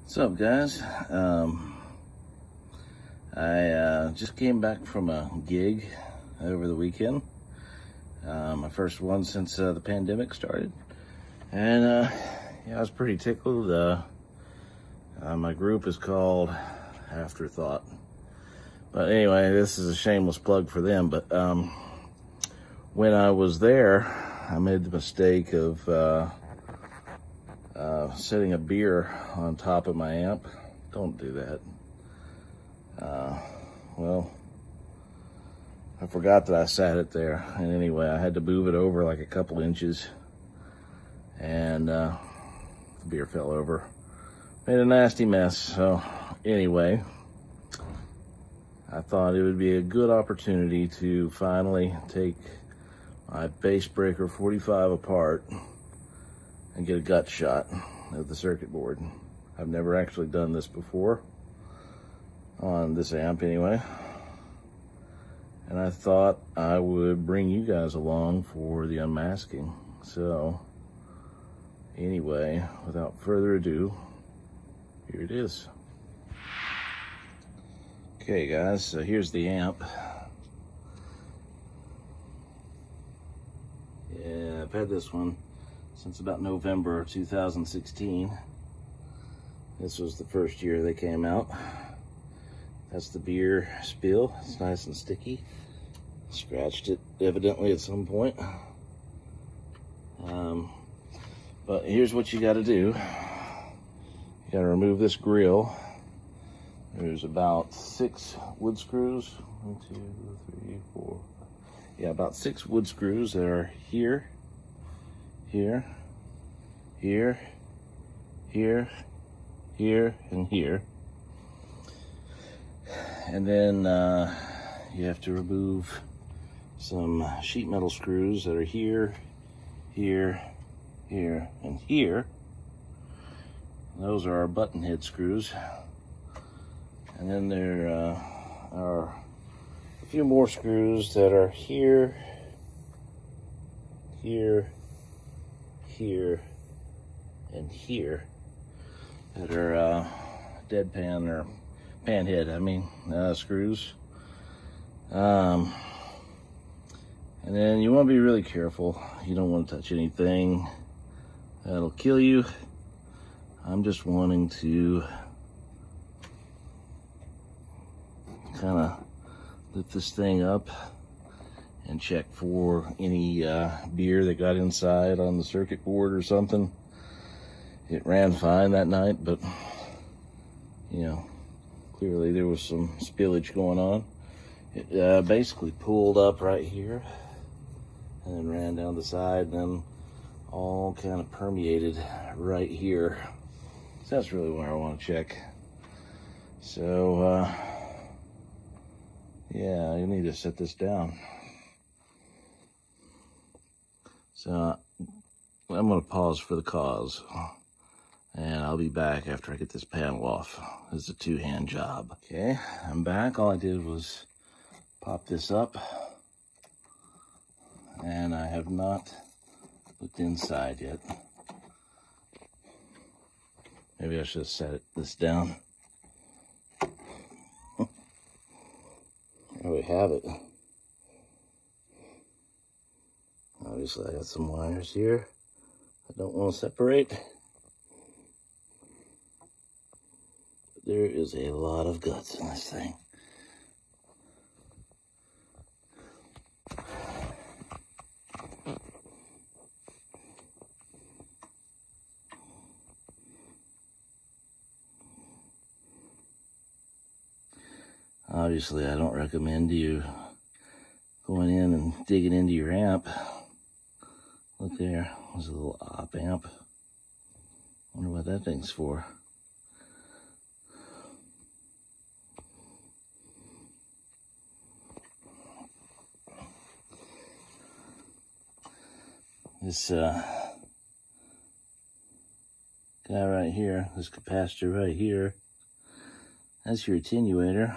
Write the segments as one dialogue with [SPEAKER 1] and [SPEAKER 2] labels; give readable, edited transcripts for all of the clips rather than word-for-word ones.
[SPEAKER 1] What's up, guys? I just came back from a gig over the weekend. My first one since the pandemic started. And yeah, I was pretty tickled. My group is called Afterthought. But anyway, this is a shameless plug for them. But when I was there, I made the mistake of setting a beer on top of my amp. Don't do that. Well, I forgot that I sat it there, and anyway, I had to move it over like a couple inches, and the beer fell over. Made a nasty mess. So anyway, I thought it would be a good opportunity to finally take my Bassbreaker 45 apart and get a gut shot of the circuit board. I've never actually done this before, on this amp anyway, and I thought I would bring you guys along for the unmasking. So anyway, without further ado, here it is. Okay guys, so here's the amp. Yeah, I've had this one since about November of 2016. This was the first year they came out. That's the beer spill. It's nice and sticky. Scratched it evidently at some point. But here's what you got to do. You got to remove this grill. There's about 6 wood screws. 1, 2, 3, 4. Yeah, about 6 wood screws that are here, here, here, here, here, and here. And then you have to remove some sheet metal screws that are here, here, here, and here. Those are our button head screws. And then there are a few more screws that are here, here, here, and here, that are deadpan or panhead, screws. And then you want to be really careful. You don't want to touch anything that'll kill you. I'm just wanting to kind of lift this thing up and check for any beer that got inside on the circuit board or something. It ran fine that night, but you know, clearly there was some spillage going on. It basically pulled up right here and then ran down the side and then all kind of permeated right here. So that's really where I want to check. So yeah, you need to set this down. So I'm going to pause for the cause, and I'll be back after I get this panel off. This is a two-hand job. Okay, I'm back. All I did was pop this up, and I have not looked inside yet. Maybe I should have set this down. There we have it. Obviously, I got some wires here I don't want to separate. But there is a lot of guts in this thing. Obviously, I don't recommend you going in and digging into your amp. Look there, there's a little op amp. Wonder what that thing's for. This guy right here, this capacitor right here, that's your attenuator.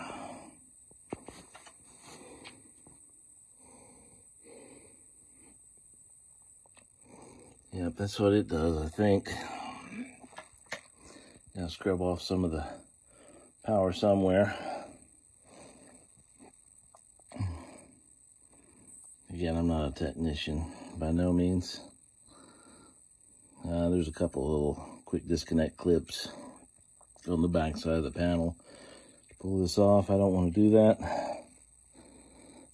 [SPEAKER 1] Yep, that's what it does, I think. Gotta scrub off some of the power somewhere. Again, I'm not a technician by no means. There's a couple of little quick disconnect clips on the back side of the panel. To pull this off, I don't want to do that.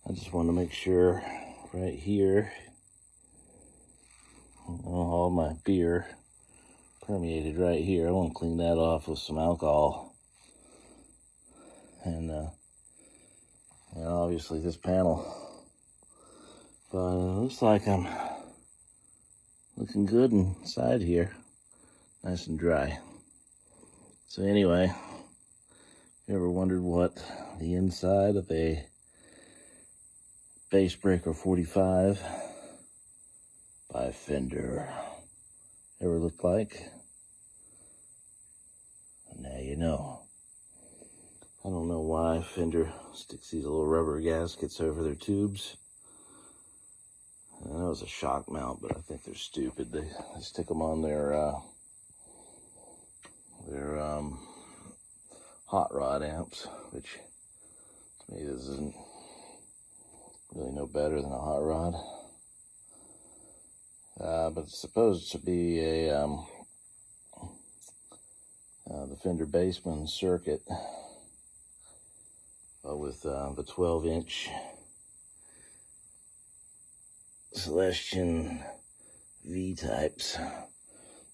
[SPEAKER 1] I just want to make sure right here, all my beer permeated right here. I want to clean that off with some alcohol. And obviously this panel. But it looks like I'm looking good inside here. Nice and dry. So anyway, if you ever wondered what the inside of a Bassbreaker 45 by Fender ever looked like, now you know. I don't know why Fender sticks these little rubber gaskets over their tubes. I know it's a shock mount, but I think they're stupid. They stick them on their hot rod amps, which to me this isn't really no better than a hot rod. But it's supposed to be a the Fender Bassman circuit, but with the 12-inch Celestion V types to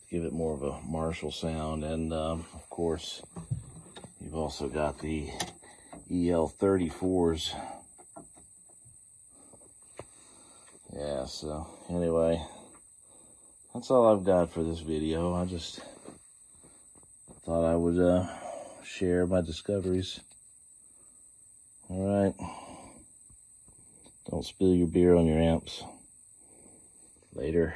[SPEAKER 1] give it more of a Marshall sound. And of course, you've also got the EL34s. Yeah, so anyway, that's all I've got for this video. I just thought I would share my discoveries. All right. Don't spill your beer on your amps. Later.